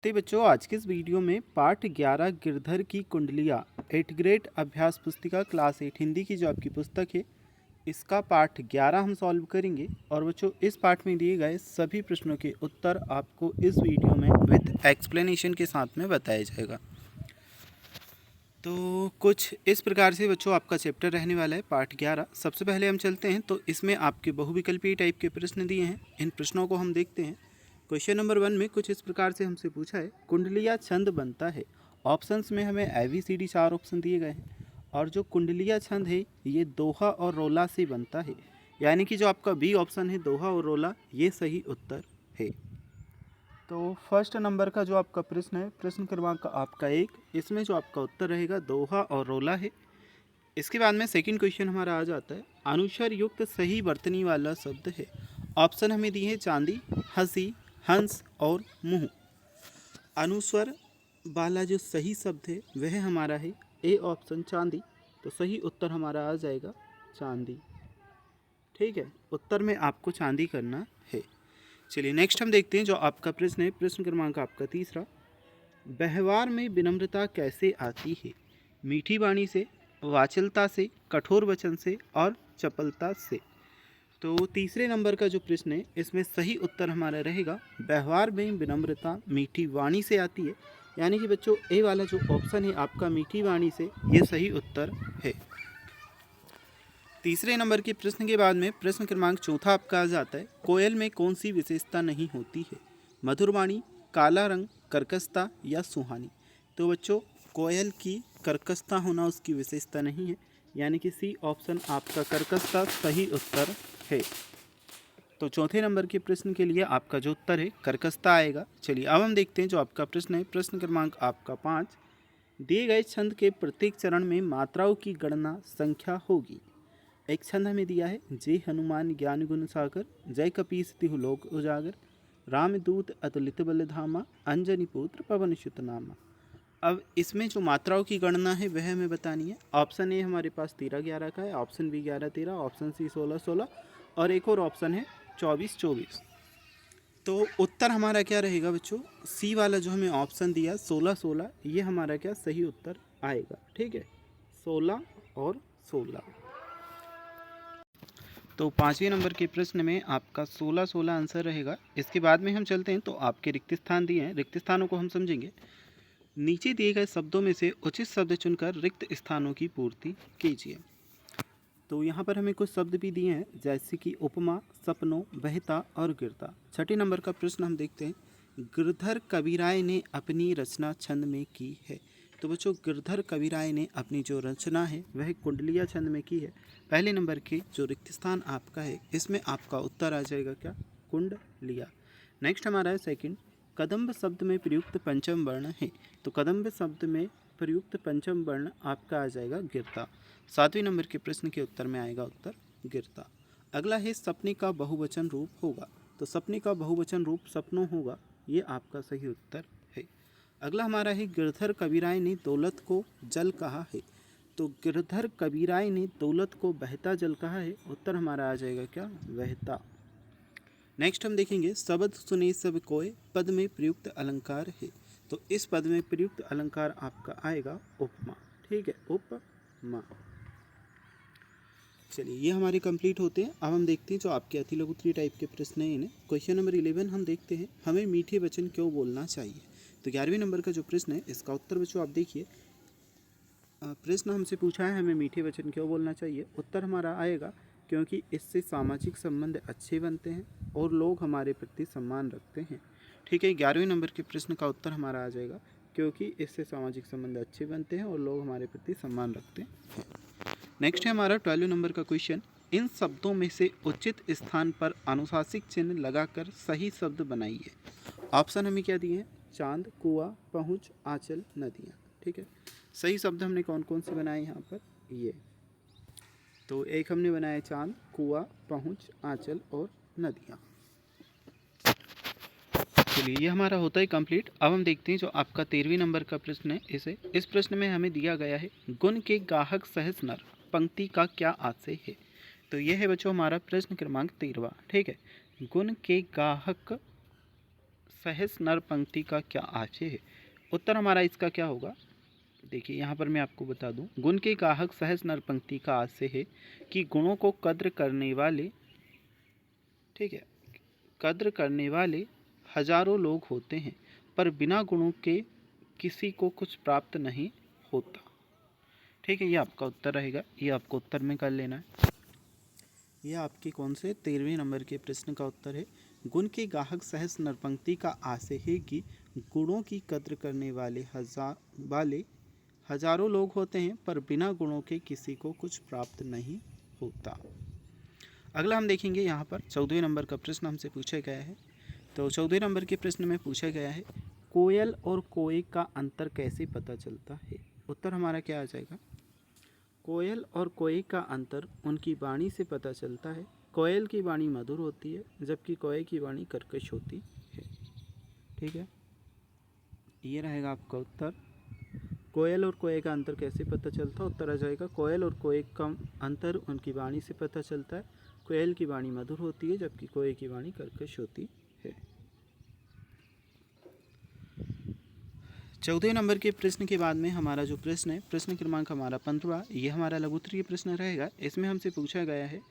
तो बच्चों आज के इस वीडियो में पाठ 11 गिरधर की कुंडलियाँ 8th ग्रेड अभ्यास पुस्तिका क्लास 8 हिंदी की जो आपकी पुस्तक है इसका पाठ 11 हम सॉल्व करेंगे। और बच्चों इस पाठ में दिए गए सभी प्रश्नों के उत्तर आपको इस वीडियो में विद एक्सप्लेनेशन के साथ में बताया जाएगा। तो कुछ इस प्रकार से बच्चों आपका चैप्टर रहने वाला है पाठ 11। सबसे पहले हम चलते हैं तो इसमें आपके बहुविकल्पीय टाइप के प्रश्न दिए हैं। इन प्रश्नों को हम देखते हैं। क्वेश्चन नंबर 1 में कुछ इस प्रकार से हमसे पूछा है, कुंडलिया छंद बनता है। ऑप्शंस में हमें ABCD 4 ऑप्शन दिए गए हैं और जो कुंडलिया छंद है ये दोहा और रोला से बनता है, यानी कि जो आपका बी ऑप्शन है दोहा और रोला ये सही उत्तर है। तो फर्स्ट नंबर का जो आपका प्रश्न है, प्रश्न क्रमांक आपका 1, इसमें जो आपका उत्तर रहेगा दोहा और रोला है। इसके बाद में सेकंड क्वेश्चन हमारा आ जाता है, अनुस्वर युक्त सही वर्तनी वाला शब्द है। ऑप्शन हमें दिए हैं चांदी, हंसी, हंस और मुँह। अनुस्वर वाला जो सही शब्द है वह हमारा है ए ऑप्शन चांदी। तो सही उत्तर हमारा आ जाएगा चांदी। ठीक है, उत्तर में आपको चांदी करना है। चलिए नेक्स्ट हम देखते हैं जो आपका प्रश्न है, प्रश्न क्रमांक आपका 3, व्यवहार में विनम्रता कैसे आती है? मीठी वाणी से, वाचलता से, कठोर वचन से और चपलता से। तो तीसरे नंबर का जो प्रश्न है इसमें सही उत्तर हमारा रहेगा व्यवहार में विनम्रता मीठी वाणी से आती है, यानी कि बच्चों ए वाला जो ऑप्शन है आपका मीठी वाणी से ये सही उत्तर है। तीसरे नंबर के प्रश्न के बाद में प्रश्न क्रमांक 4 आपका आ जाता है, कोयल में कौन सी विशेषता नहीं होती है? मधुर वाणी, काला रंग, कर्कशता या सुहानी। तो बच्चों कोयल की कर्कशता होना उसकी विशेषता नहीं है, यानी कि सी ऑप्शन आपका कर्कशता सही उत्तर है। तो चौथे नंबर के प्रश्न के लिए आपका जो उत्तर है कर्कशता आएगा। चलिए अब हम देखते हैं जो आपका प्रश्न है, प्रश्न क्रमांक आपका 5, दिए गए छंद के प्रत्येक चरण में मात्राओं की गणना संख्या होगी। एक छंद हमें दिया है, जय हनुमान ज्ञान गुण सागर, जय कपीस तिहु लोक उजागर, रामदूत अतुलित बल धामा, अंजनी पुत्र पवन सुत नामा। अब इसमें जो मात्राओं की गणना है वह हमें बतानी है। ऑप्शन ए हमारे पास 13-11 का है, ऑप्शन बी 11-13, ऑप्शन सी 16-16 और एक और ऑप्शन है 24-24। तो उत्तर हमारा क्या रहेगा बच्चों? सी वाला जो हमें ऑप्शन दिया 16-16 ये हमारा क्या सही उत्तर आएगा। ठीक है, 16 और 16। तो 5वें नंबर के प्रश्न में आपका 16-16 आंसर रहेगा। इसके बाद में हम चलते हैं तो आपके रिक्त स्थान दिए हैं, रिक्त स्थानों को हम समझेंगे। नीचे दिए गए शब्दों में से उचित शब्द चुनकर रिक्त स्थानों की पूर्ति कीजिए। तो यहाँ पर हमें कुछ शब्द भी दिए हैं जैसे कि उपमा, सपनों, बहता और गिरता। छठे नंबर का प्रश्न हम देखते हैं, गिरधर कविराय ने अपनी रचना छंद में की है। तो बच्चों गिरधर कविराय ने अपनी जो रचना है वह कुंडलिया छंद में की है। पहले नंबर के जो रिक्त स्थान आपका है इसमें आपका उत्तर आ जाएगा क्या? कुंडलिया। नेक्स्ट हमारा है सेकंड, कदम्ब शब्द में प्रयुक्त पंचम वर्ण है। तो कदम्ब शब्द में प्रयुक्त पंचम वर्ण आपका आ जाएगा गिरता। 7वें नंबर के प्रश्न के उत्तर में आएगा उत्तर गिरता। अगला है सपने का बहुवचन रूप होगा। तो सपने का बहुवचन रूप सपनों होगा, ये आपका सही उत्तर है। अगला हमारा है गिरधर कविराय ने दौलत को जल कहा है। तो गिरधर कविराय ने दौलत को बहता जल कहा है, उत्तर हमारा आ जाएगा क्या? बहता। नेक्स्ट हम देखेंगे, शब्द सुने सब कोय पद में प्रयुक्त अलंकार है। तो इस पद में प्रयुक्त अलंकार आपका आएगा उपमा। ठीक है, उपमा। चलिए ये हमारे कंप्लीट होते हैं। अब हम देखते हैं जो आपके अति लघुत्तरीय टाइप के प्रश्न हैं इन्हें। क्वेश्चन नंबर 11 हम देखते हैं, हमें मीठे वचन क्यों बोलना चाहिए? तो 11वें नंबर का जो प्रश्न है इसका उत्तर बच्चों आप देखिए। प्रश्न हमसे पूछा है हमें मीठे वचन क्यों बोलना चाहिए। उत्तर हमारा आएगा क्योंकि इससे सामाजिक संबंध अच्छे बनते हैं और लोग हमारे प्रति सम्मान रखते हैं। ठीक है, 11वें नंबर के प्रश्न का उत्तर हमारा आ जाएगा क्योंकि इससे सामाजिक संबंध अच्छे बनते हैं और लोग हमारे प्रति सम्मान रखते हैं। नेक्स्ट है हमारा 12वें नंबर का क्वेश्चन, इन शब्दों में से उचित स्थान पर अनुशासिक चिन्ह लगाकर सही शब्द बनाइए। ऑप्शन हमें क्या दिए हैं? चांद, कुआं, पहुँच, आंचल, नदियाँ। ठीक है, सही शब्द हमने कौन कौन से बनाए यहाँ पर? ये तो एक हमने बनाया चांद, कुआं, पहुँच, आंचल और नदियाँ। चलिए ये हमारा होता है कंप्लीट। अब हम देखते हैं जो आपका 13वें नंबर का प्रश्न है। इस प्रश्न में हमें दिया गया है, गुण के गाहक सहस नर पंक्ति का क्या आशय है? तो यह है बच्चों हमारा प्रश्न क्रमांक 13। ठीक है, गुण के गाहक सहस नर पंक्ति का क्या आशय है? उत्तर हमारा इसका क्या होगा? देखिए यहाँ पर मैं आपको बता दूं, गुण के गाहक सहस नर पंक्ति का आशय है कि गुणों को कद्र करने वाले, ठीक है, कद्र करने वाले हजारों लोग होते हैं, पर बिना गुणों के किसी को कुछ प्राप्त नहीं होता। ठीक है, ये आपका उत्तर रहेगा, ये आपको उत्तर में कर लेना है। यह आपके कौन से 13वें नंबर के प्रश्न का उत्तर है। गुण के गाहक सहस नरपंक्ति का आशय है कि गुणों की कद्र करने वाले हजारों लोग होते हैं, पर बिना गुणों के किसी को कुछ प्राप्त नहीं होता। अगला हम देखेंगे, यहाँ पर 14वें नंबर का प्रश्न हमसे पूछा गया है। तो 14वें नंबर के प्रश्न में पूछा गया है, कोयल और कोए का अंतर कैसे पता चलता है? उत्तर हमारा क्या आ जाएगा? कोयल और कोए का अंतर उनकी वाणी से पता चलता है। कोयल की वाणी मधुर होती है, जबकि कोए की वाणी कर्कश होती है। ठीक है, ये रहेगा आपका उत्तर। कोयल और कोए का अंतर कैसे पता चलता है? उत्तर आ जाएगा, कोयल और कोए का अंतर उनकी वाणी से पता चलता है। कोयल की वाणी मधुर होती है, जबकि कोए की वाणी कर्कश होती है। 14वें नंबर के प्रश्न के बाद में हमारा जो प्रश्न है, प्रश्न क्रमांक हमारा 15, ये हमारा लघु उत्तरीय प्रश्न रहेगा। इसमें हमसे पूछा गया है,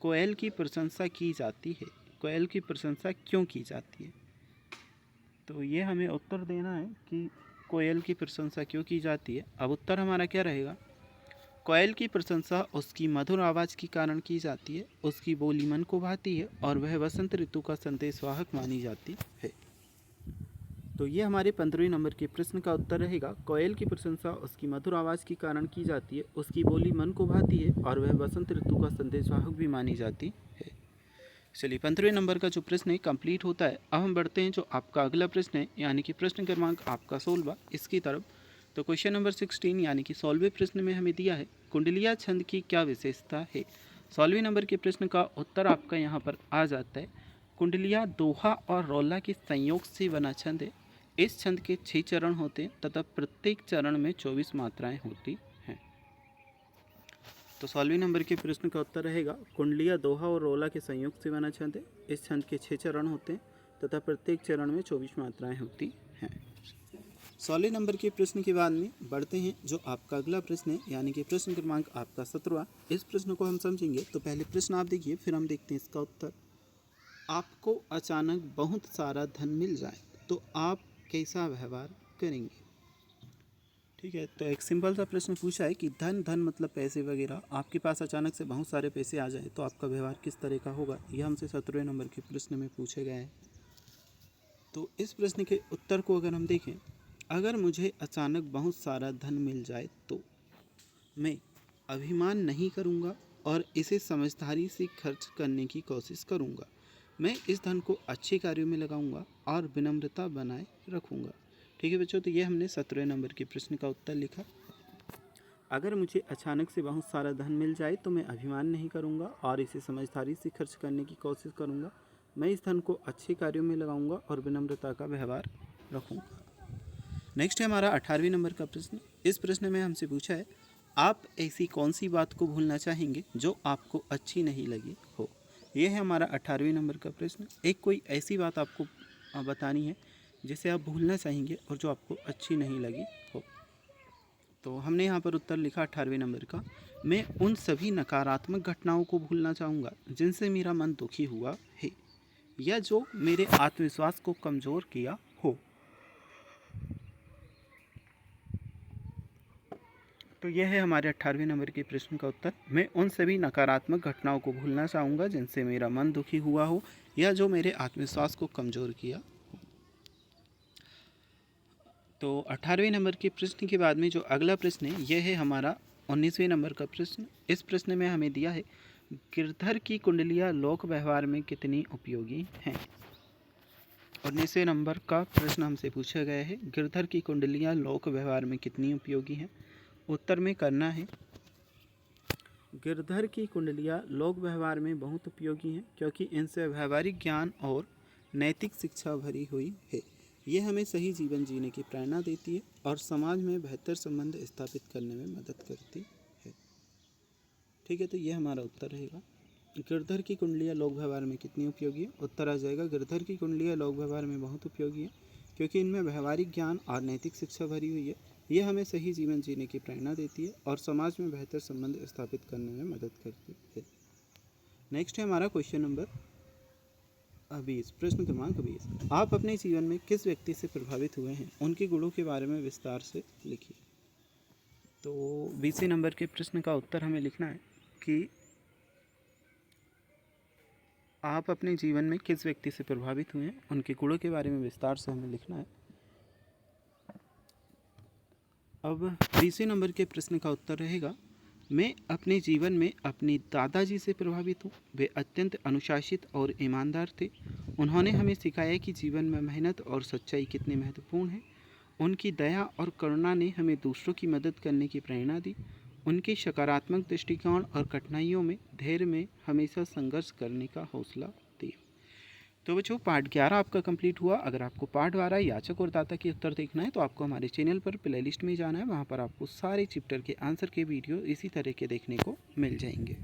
कोयल की प्रशंसा की जाती है, कोयल की प्रशंसा क्यों की जाती है? तो ये हमें उत्तर देना है कि कोयल की प्रशंसा क्यों की जाती है। अब उत्तर हमारा क्या रहेगा? कोयल की प्रशंसा उसकी मधुर आवाज़ के कारण की जाती है, उसकी बोली मन को भाती है और वह वसंत ऋतु का संदेशवाहक मानी जाती है। तो ये हमारे 15वें नंबर के प्रश्न का उत्तर रहेगा, कोयल की प्रशंसा उसकी मधुर आवाज़ के कारण की जाती है, उसकी बोली मन को भाती है और वह वसंत ऋतु का संदेशवाहक भी मानी जाती है। चलिए 15वें नंबर का जो प्रश्न है कंप्लीट होता है। अब हम बढ़ते हैं जो आपका अगला प्रश्न है, यानी कि प्रश्न क्रमांक आपका 16 इसकी तरफ। तो क्वेश्चन नंबर 16 यानी कि 16वें प्रश्न में हमें दिया है, कुंडलिया छंद की क्या विशेषता है? 16वें नंबर के प्रश्न का उत्तर आपका यहाँ पर आ जाता है, कुंडलिया दोहा और रोला के संयोग से बना छंद है। इस छंद के 6 चरण होते हैं तथा प्रत्येक चरण में 24 मात्राएं होती हैं। तो 16वें नंबर के प्रश्न का उत्तर रहेगा, कुंडलिया दोहा और रोला के संयोग से बना छंद है। इस छंद के 6 चरण होते हैं तथा प्रत्येक चरण में 24 मात्राएं होती हैं। 16वें नंबर के प्रश्न के बाद में बढ़ते हैं जो आपका अगला प्रश्न है, यानी कि प्रश्न क्रमांक आपका 17। इस प्रश्न को हम समझेंगे। तो पहले प्रश्न आप देखिए, फिर हम देखते हैं इसका उत्तर। आपको अचानक बहुत सारा धन मिल जाए तो आप कैसा व्यवहार करेंगे? ठीक है, तो एक सिंपल सा प्रश्न पूछा है कि धन मतलब पैसे वगैरह, आपके पास अचानक से बहुत सारे पैसे आ जाए तो आपका व्यवहार किस तरह का होगा, यह हमसे 17वें नंबर के प्रश्न में पूछे गए हैं। तो इस प्रश्न के उत्तर को अगर हम देखें, अगर मुझे अचानक बहुत सारा धन मिल जाए तो मैं अभिमान नहीं करूँगा और इसे समझदारी से खर्च करने की कोशिश करूँगा। मैं इस धन को अच्छे कार्यों में लगाऊंगा और विनम्रता बनाए रखूँगा। ठीक है बच्चों, तो ये हमने 17वें नंबर के प्रश्न का उत्तर लिखा। अगर मुझे अचानक से बहुत सारा धन मिल जाए तो मैं अभिमान नहीं करूँगा और इसे समझदारी से खर्च करने की कोशिश करूँगा। मैं इस धन को अच्छे कार्यों में लगाऊंगा और विनम्रता का व्यवहार रखूँगा। नेक्स्ट है हमारा 18वें नंबर का प्रश्न। इस प्रश्न में हमसे पूछा है, आप ऐसी कौन सी बात को भूलना चाहेंगे जो आपको अच्छी नहीं लगी हो? यह है हमारा 18वें नंबर का प्रश्न। एक कोई ऐसी बात आपको बतानी है जिसे आप भूलना चाहेंगे और जो आपको अच्छी नहीं लगी हो। तो हमने यहाँ पर उत्तर लिखा 18वें नंबर का, मैं उन सभी नकारात्मक घटनाओं को भूलना चाहूँगा जिनसे मेरा मन दुखी हुआ है या जो मेरे आत्मविश्वास को कमज़ोर किया हो। तो यह है हमारे 18वें नंबर के प्रश्न का उत्तर, मैं उन सभी नकारात्मक घटनाओं को भूलना चाहूँगा जिनसे मेरा मन दुखी हुआ हो या जो मेरे आत्मविश्वास को कमज़ोर किया हो। तो 18वें नंबर के प्रश्न के बाद में जो अगला प्रश्न है, यह है हमारा 19वें नंबर का प्रश्न। इस प्रश्न में हमें दिया है, गिरधर की कुंडलियाँ लोक व्यवहार में कितनी उपयोगी हैं? 19वें नंबर का प्रश्न हमसे पूछा गया है, गिरधर की कुंडलियाँ लोक व्यवहार में कितनी उपयोगी हैं? उत्तर में करना है, गिरधर की कुंडलियाँ लोक व्यवहार में बहुत उपयोगी हैं क्योंकि इनसे व्यवहारिक ज्ञान और नैतिक शिक्षा भरी हुई है। ये हमें सही जीवन जीने की प्रेरणा देती है और समाज में बेहतर संबंध स्थापित करने में मदद करती है। ठीक है, तो ये हमारा उत्तर रहेगा। गिरधर की कुंडलियाँ लोक व्यवहार में कितनी उपयोगी है? उत्तर आ जाएगा गिरधर की कुंडलियाँ लोक व्यवहार में बहुत उपयोगी है, क्योंकि इनमें व्यवहारिक ज्ञान और नैतिक शिक्षा भरी हुई है। ये हमें सही जीवन जीने की प्रेरणा देती है और समाज में बेहतर संबंध स्थापित करने में मदद करती है। नेक्स्ट है हमारा क्वेश्चन नंबर 20, प्रश्न क्रमांक 20। आप अपने जीवन में किस व्यक्ति से प्रभावित हुए हैं, उनके गुणों के बारे में विस्तार से लिखिए। तो 20वें नंबर के प्रश्न का उत्तर हमें लिखना है कि आप अपने जीवन में किस व्यक्ति से प्रभावित हुए हैं, उनके गुणों के बारे में विस्तार से हमें लिखना है। अब 20वें नंबर के प्रश्न का उत्तर रहेगा, मैं अपने जीवन में अपने दादाजी से प्रभावित हूँ। वे अत्यंत अनुशासित और ईमानदार थे। उन्होंने हमें सिखाया कि जीवन में मेहनत और सच्चाई कितनी महत्वपूर्ण है। उनकी दया और करुणा ने हमें दूसरों की मदद करने की प्रेरणा दी। उनके सकारात्मक दृष्टिकोण और कठिनाइयों में धैर्य में हमेशा संघर्ष करने का हौसला दिया। तो बच्चों पार्ट 11 आपका कंप्लीट हुआ। अगर आपको पार्ट 12 याचक और दाता के उत्तर देखना है तो आपको हमारे चैनल पर प्लेलिस्ट में जाना है, वहाँ पर आपको सारे चैप्टर के आंसर के वीडियो इसी तरह के देखने को मिल जाएंगे।